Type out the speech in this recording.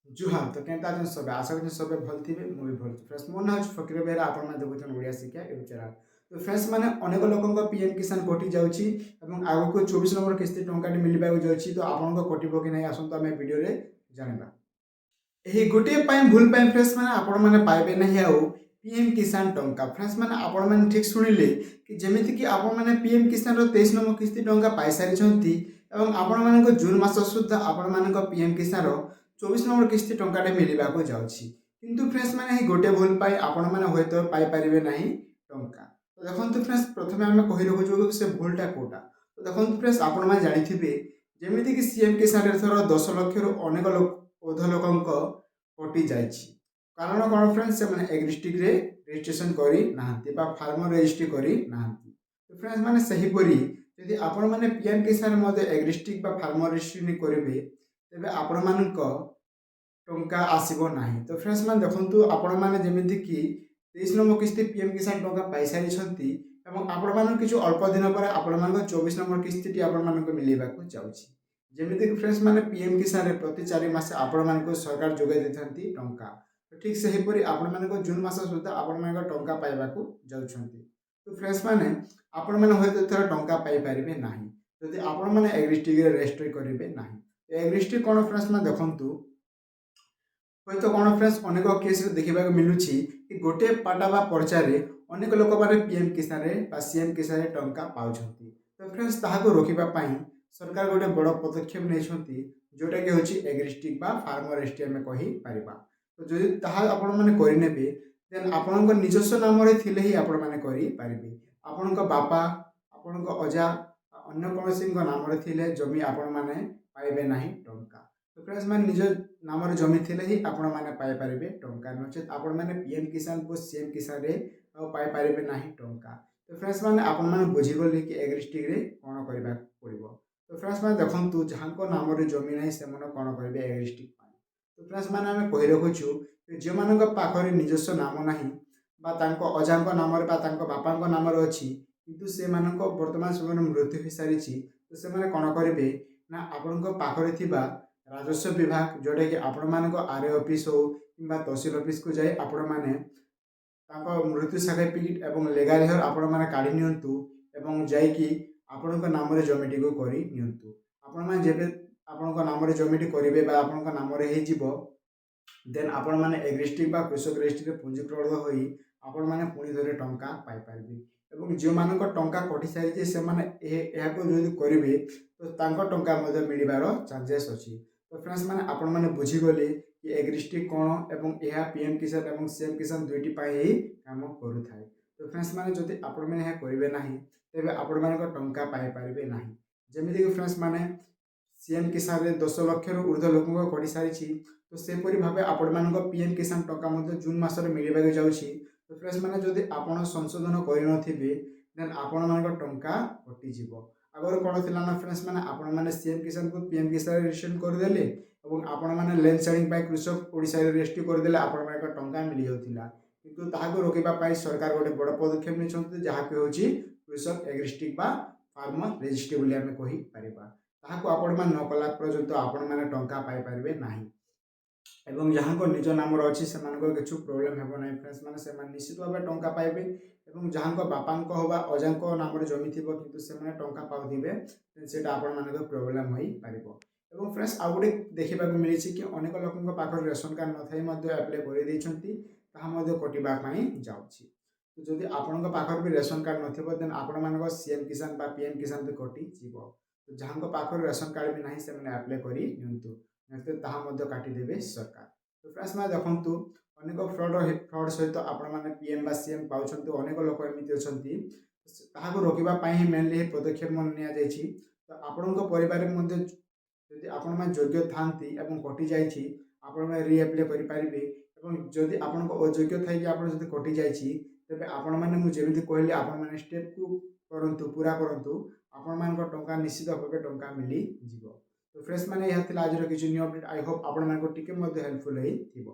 जुहार तो केनता अछन सबे आशा करछन सबे भल थिबे मु भी भल छि फ्रेंड्स मोर ना अछि फकीर बेहरा आपण माने देखुछन ओडिया शिक्षा यूट्यूब चैनल तो फ्रेंड्स माने अनेक लोकंक पीएम किसान कटि जाउछि एवं आगु को 24 नंबर किस्ती टंकाटी मिलिबाउ जाउछि तो आपनक कटिबो कि नै आसंतो आमे वीडियो रे जानिबा ଏହି ଗୋଟିଏ ପାଇଁ ଭୁଲ ପାଇଁ ଫ୍ରେଣ୍ଡସ୍ ମାନେ ଆପଣମାନେ ପାଇବେ ନାହିଁ ଆଉ ପିଏମ୍ କିଷାନ ଟଙ୍କା ଫ୍ରେଣ୍ଡସ୍ ମାନେ ଆପଣମାନେ ଠିକ୍ ଶୁଣିଲେ କି ଯେମିତିକି ଆପଣମାନେ ପିଏମ୍ କିଷାନର 23 ନମ୍ବର କିସ୍ତି ଟଙ୍କା ପାଇସାରିଛନ୍ତି ଏବଂ ଆପଣମାନଙ୍କ ଜୁନ୍ ମାସ ସୁଦ୍ଧା ଆପଣମାନଙ୍କ ପିଏମ୍ କିଷାନର 24 ନମ୍ବର କିସ୍ତି ଟଙ୍କାଟେ ମିଳିବାକୁ ଯାଉଛି କିନ୍ତୁ ଫ୍ରେଣ୍ଡସ୍ ମାନେ ଏହି ଗୋଟିଏ ଭୁଲ ପାଇଁ ଆପଣମାନେ ହୁଏତ ପାଇପାରିବେ ନାହିଁ ଟଙ୍କା ତ ଦେଖନ୍ତୁ ଫ୍ରେଣ୍ଡସ୍ ପ୍ରଥମେ ଆମେ କହି ରଖୁଛୁ କି ସେ ଭୁଲଟା କୋଉଟା ତ ଦେଖନ୍ତୁ ଫ୍ରେଣ୍ଡସ୍ ଆପଣମାନେ ଜାଣିଥିବେ ଯେମିତିକି ସିଏମ୍ କିଷାନରେ ଏଥର 10 ଲକ୍ଷରୁ ଅନେକ ଅଧ ଲୋକଙ୍କ କଟି ଯାଇଛି କାରଣ କ'ଣ ଫ୍ରେଣ୍ଡସ୍ ସେମାନେ ଏଗ୍ ଡିଷ୍ଟ୍ରିକ୍ଟରେ ରେଜିଷ୍ଟ୍ରେସନ୍ କରିନାହାନ୍ତି ବା ଫାର୍ମର ରେଜିଷ୍ଟ୍ରି କରିନାହାନ୍ତି ତ ଫ୍ରେଣ୍ଡସ୍ ମାନେ ସେହିପରି ଯଦି ଆପଣମାନେ ପିଏମ୍ କିଷାନ ମଧ୍ୟ ଏଗ୍ ଡିଷ୍ଟ୍ରିକ୍ଟ ବା ଫାର୍ମର ରେଜିଷ୍ଟ୍ରି କରିବେ ତେବେ ଆପଣମାନଙ୍କ ଟଙ୍କା ଆସିବ ନାହିଁ ତ ଫ୍ରେଣ୍ଡସ୍ ମାନେ ଦେଖନ୍ତୁ ଆପଣମାନେ ଯେମିତିକି 23 ନମ୍ବର କିସ୍ତି ପିଏମ୍ କିଷାନ ଟଙ୍କା ପାଇସାରିଛନ୍ତି ଏବଂ ଆପଣମାନଙ୍କୁ କିଛି ଅଳ୍ପ ଦିନ ପରେ ଆପଣମାନଙ୍କ 24 ନମ୍ବର କିସ୍ତିଟି ଆପଣମାନଙ୍କୁ ମିଳିବାକୁ ଯାଉଛି ଯେମିତିକି ଫ୍ରେଣ୍ଡସ୍ ମାନେ ପିଏମ୍ କିଷାନରେ ପ୍ରତି 4 ମାସ ଆପଣମାନଙ୍କୁ ସରକାର ଯୋଗାଇ ଦେଇଥାନ୍ତି ଟଙ୍କା ଠିକ୍ ସେହିପରି ଆପଣମାନଙ୍କ ଜୁନ୍ ମାସ ସୁଦ୍ଧା ଆପଣମାନଙ୍କ ଟଙ୍କା ପାଇବାକୁ ଯାଉଛନ୍ତି ତ ଫ୍ରେଣ୍ଡସ୍ ମାନେ ଆପଣମାନେ ହୁଏତ ଏଥର ଟଙ୍କା ପାଇପାରିବେ ନାହିଁ ଯଦି ଆପଣମାନେ ଏଗ୍ ଡିଷ୍ଟ୍ରିକ୍ଟରେ ରେଜିଷ୍ଟ୍ରି କରିବେ ନାହିଁ ଏଗ୍ ଡିଷ୍ଟ୍ରିକ୍ଟ କ'ଣ ଫ୍ରେଣ୍ଡସ୍ ମାନେ ଦେଖନ୍ତୁ ହୁଏତ କ'ଣ ଫ୍ରେଣ୍ଡସ୍ ଅନେକ କେସ୍ରେ ଦେଖିବାକୁ ମିଳୁଛି କି ଗୋଟିଏ ପାଟା ବା ପର୍ଚ୍ଚାରେ ଅନେକ ଲୋକମାନେ ପିଏମ୍ କିଷାନରେ ବା ସିଏମ୍ କିଷାନରେ ଟଙ୍କା ପାଉଛନ୍ତି ତ ଫ୍ରେଣ୍ଡସ୍ ତାହାକୁ ରୋକିବା ପାଇଁ ସରକାର ଗୋଟେ ବଡ଼ ପଦକ୍ଷେପ ନେଇଛନ୍ତି ଯେଉଁଟାକି ହେଉଛି ଏଗ୍ ଡିଷ୍ଟ୍ରିକ୍ଟ ବା ଫାର୍ମର ରେଜିଷ୍ଟ୍ରି ଆମେ କହିପାରିବା ତ ଯଦି ତାହା ଆପଣମାନେ କରିନେବେ ଦେନ୍ ଆପଣଙ୍କ ନିଜସ୍ୱ ନାମରେ ଥିଲେ ହିଁ ଆପଣମାନେ କରିପାରିବେ ଆପଣଙ୍କ ବାପା ଆପଣଙ୍କ ଅଜା ଅନ୍ୟ କୌଣସିଙ୍କ ନାମରେ ଥିଲେ ଜମି ଆପଣମାନେ ପାଇବେ ନାହିଁ ଟଙ୍କା ତ ଫ୍ରେଣ୍ଡସ୍ ମାନେ ନିଜ ନାମରେ ଜମି ଥିଲେ ହିଁ ଆପଣମାନେ ପାଇପାରିବେ ଟଙ୍କା ନଚେତ୍ ଆପଣମାନେ ପିଏମ୍ କିଷାନ ଓ ସିଏମ୍ କିଷାନରେ ଆଉ ପାଇପାରିବେ ନାହିଁ ଟଙ୍କା ତ ଫ୍ରେଣ୍ଡସ୍ ମାନେ ଆପଣମାନେ ବୁଝିଗଲେ କି ଏଗ୍ ଡିଷ୍ଟ୍ରିକ୍ଟରେ କ'ଣ କରିବାକୁ ପଡ଼ିବ ତ ଫ୍ରେଣ୍ଡସ୍ ମାନେ ଦେଖନ୍ତୁ ଯାହାଙ୍କ ନାମରେ ଜମି ନାହିଁ ସେମାନେ କ'ଣ କରିବେ ଏଗ୍ ଡିଷ୍ଟ୍ରିକ୍ଟ ପାଇଁ ତ ଫ୍ରେଣ୍ଡସ୍ ମାନେ ଆମେ କହି ରଖୁଛୁ ଯେଉଁମାନଙ୍କ ପାଖରେ ନିଜସ୍ୱ ନାମ ନାହିଁ ବା ତାଙ୍କ ଅଜାଙ୍କ ନାମରେ ବା ତାଙ୍କ ବାପାଙ୍କ ନାମରେ ଅଛି କିନ୍ତୁ ସେମାନଙ୍କ ବର୍ତ୍ତମାନ ସମୟରେ ମୃତ୍ୟୁ ହୋଇସାରିଛି ତ ସେମାନେ କ'ଣ କରିବେ ନା ଆପଣଙ୍କ ପାଖରେ ଥିବା ରାଜସ୍ୱ ବିଭାଗ ଯେଉଁଟାକି ଆପଣମାନଙ୍କ ଆର୍ଏ ଅଫିସ୍ ହେଉ କିମ୍ବା ତହସିଲ ଅଫିସ୍କୁ ଯାଇ ଆପଣମାନେ ତାଙ୍କ ମୃତ୍ୟୁ ସାର୍ଟିଫିକେଟ୍ ଏବଂ ଲିଗାଲ୍ ହେୟାର୍ ଆପଣମାନେ କାଢ଼ି ନିଅନ୍ତୁ ଏବଂ ଯାଇକି ଆପଣଙ୍କ ନାମରେ ଜମିଟିକୁ କରି ନିଅନ୍ତୁ ଆପଣମାନେ ଯେବେ ଆପଣଙ୍କ ନାମରେ ଜମିଟି କରିବେ ବା ଆପଣଙ୍କ ନାମରେ ହେଇଯିବ ଦେନ୍ ଆପଣମାନେ ଏଗ୍ ଡିଷ୍ଟ୍ରିକ୍ଟ ବା କୃଷକ ରେଜିଷ୍ଟ୍ରିରେ ପଞ୍ଜୀକୃତ ହୋଇ ଆପଣମାନେ ପୁଣି ଥରେ ଟଙ୍କା ପାଇପାରିବେ ଏବଂ ଯେଉଁମାନଙ୍କ ଟଙ୍କା କଟିସାରିଛି ସେମାନେ ଏହାକୁ ଯଦି କରିବେ ତ ତାଙ୍କ ଟଙ୍କା ମଧ୍ୟ ମିଳିବାର ଚାନ୍ସେସ୍ ଅଛି ତ ଫ୍ରେଣ୍ଡସ୍ ମାନେ ଆପଣମାନେ ବୁଝିଗଲେ କି ଏଗ୍ ଡିଷ୍ଟ୍ରିକ୍ଟ କ'ଣ ଏବଂ ଏହା ପିଏମ୍ କିଷାନ ଏବଂ ସିଏମ୍ କିଷାନ ଦୁଇଟି ପାଇଁ ହିଁ କାମ କରୁଥାଏ ତ ଫ୍ରେଣ୍ଡସ୍ ମାନେ ଯଦି ଆପଣମାନେ ଏହା କରିବେ ନାହିଁ ତେବେ ଆପଣମାନଙ୍କ ଟଙ୍କା ପାଇପାରିବେ ନାହିଁ ଯେମିତିକି ଫ୍ରେଣ୍ଡସ୍ ମାନେ ସିଏମ୍ କିଷାନରେ 10 ଲକ୍ଷରୁ ଉର୍ଦ୍ଧ୍ୱ ଲୋକଙ୍କ କଟିସାରିଛି ତ ସେପରି ଭାବେ ଆପଣମାନଙ୍କ ପିଏମ୍ କିଷାନ ଟଙ୍କା ମଧ୍ୟ ଜୁନ୍ ମାସରେ ମିଳିବାକୁ ଯାଉଛି ତ ଫ୍ରେଣ୍ଡସ୍ ମାନେ ଯଦି ଆପଣ ସଂଶୋଧନ କରିନଥିବେ ଦେନ୍ ଆପଣମାନଙ୍କ ଟଙ୍କା କଟିଯିବ ଆଗରୁ କ'ଣ ଥିଲା ନା ଫ୍ରେଣ୍ଡସ୍ ମାନେ ଆପଣମାନେ ସିଏମ୍ କିଷାନକୁ ପିଏମ୍ କିଷାନରେ ରେଜିଷ୍ଟ୍ରେସନ୍ କରିଦେଲେ ଏବଂ ଆପଣମାନେ ଲ୍ୟାଣ୍ଡ ସେଲିଂ ପାଇଁ କୃଷକ ଓଡ଼ିଶାରେ ରେଜିଷ୍ଟ୍ରି କରିଦେଲେ ଆପଣମାନଙ୍କ ଟଙ୍କା ମିଳିଯାଉଥିଲା କିନ୍ତୁ ତାହାକୁ ରୋକିବା ପାଇଁ ସରକାର ଗୋଟେ ବଡ଼ ପଦକ୍ଷେପ ନେଇଛନ୍ତି ଯାହାକି ହେଉଛି କୃଷକ ଏଗ୍ ଡିଷ୍ଟ୍ରିକ୍ଟ ବା ଫାର୍ମର ରେଜିଷ୍ଟ୍ରି ବୋଲି ଆମେ କହିପାରିବା ତାହାକୁ ଆପଣମାନେ ନ କଲା ପର୍ଯ୍ୟନ୍ତ ଆପଣମାନେ ଟଙ୍କା ପାଇପାରିବେ ନାହିଁ ଏବଂ ଯାହାଙ୍କ ନିଜ ନାମରେ ଅଛି ସେମାନଙ୍କର କିଛି ପ୍ରୋବ୍ଲେମ୍ ହେବ ନାହିଁ ଫ୍ରେଣ୍ଡସ୍ ମାନେ ସେମାନେ ନିଶ୍ଚିତ ଭାବେ ଟଙ୍କା ପାଇବେ ଏବଂ ଯାହାଙ୍କ ବାପାଙ୍କ ବା ଅଜାଙ୍କ ନାମରେ ଜମି ଥିବ କିନ୍ତୁ ସେମାନେ ଟଙ୍କା ପାଉଥିବେ ସେଇଟା ଆପଣମାନଙ୍କ ପ୍ରୋବ୍ଲେମ୍ ହୋଇପାରିବ ଏବଂ ଫ୍ରେଣ୍ଡସ୍ ଆଉ ଗୋଟେ ଦେଖିବାକୁ ମିଳିଛି କି ଅନେକ ଲୋକଙ୍କ ପାଖରେ ରେସନ୍ କାର୍ଡ଼ ନଥାଇ ମଧ୍ୟ ଆପ୍ଲାଏ କରିଦେଇଛନ୍ତି ତାହା ମଧ୍ୟ କଟିବା ପାଇଁ ଯାଉଛି ଯଦି ଆପଣଙ୍କ ପାଖରେ ବି ରେସନ୍ କାର୍ଡ଼ ନଥିବ ଦେନ୍ ଆପଣମାନଙ୍କ ସିଏମ୍ କିଷାନ ବା ପିଏମ୍ କିଷାନ ବି କଟିଯିବ ଯାହାଙ୍କ ପାଖରେ ରେସନ୍ କାର୍ଡ଼ ବି ନାହିଁ ସେମାନେ ଆପ୍ଲାଏ କରି ନିଅନ୍ତୁ ତାହା ମଧ୍ୟ କାଟିଦେବେ ସରକାର ତ ଫ୍ରେଣ୍ଡସ୍ ମାନେ ଦେଖନ୍ତୁ ଅନେକ ଫ୍ରଡ୍ ସହିତ ଆପଣମାନେ ପିଏମ୍ ବା ସିଏମ୍ ପାଉଛନ୍ତି ଅନେକ ଲୋକ ଏମିତି ଅଛନ୍ତି ତାହାକୁ ରୋକିବା ପାଇଁ ହିଁ ମେନଲି ଏହି ପଦକ୍ଷେପ ନିଆଯାଇଛି ତ ଆପଣଙ୍କ ପରିବାରରେ ମଧ୍ୟ ଯଦି ଆପଣମାନେ ଯୋଗ୍ୟ ଥାଆନ୍ତି ଏବଂ କଟିଯାଇଛି ଆପଣମାନେ ରିଆପ୍ଲାଏ କରିପାରିବେ ଏବଂ ଯଦି ଆପଣଙ୍କ ଅଯୋଗ୍ୟ ଥାଇକି ଆପଣ ଯଦି କଟିଯାଇଛି ତେବେ ଆପଣମାନେ ମୁଁ ଯେମିତି କହିଲି ଆପଣମାନେ ଷ୍ଟେପ୍କୁ କରନ୍ତୁ ପୁରା କରନ୍ତୁ ଆପଣମାନଙ୍କ ଟଙ୍କା ନିଶ୍ଚିତ ଭାବେ ଟଙ୍କା ମିଳିଯିବ ତ ଫ୍ରେଣ୍ଡସ୍ ମାନେ ଏହା ଥିଲା ଆଜିର କିଛି ନ୍ୟୁ ଅପଡେଟ୍ ଆଇ ହୋପ୍ ଆପଣମାନଙ୍କୁ ଟିକେ ମଧ୍ୟ ହେଲ୍ପଫୁଲ୍ ହେଇଥିବ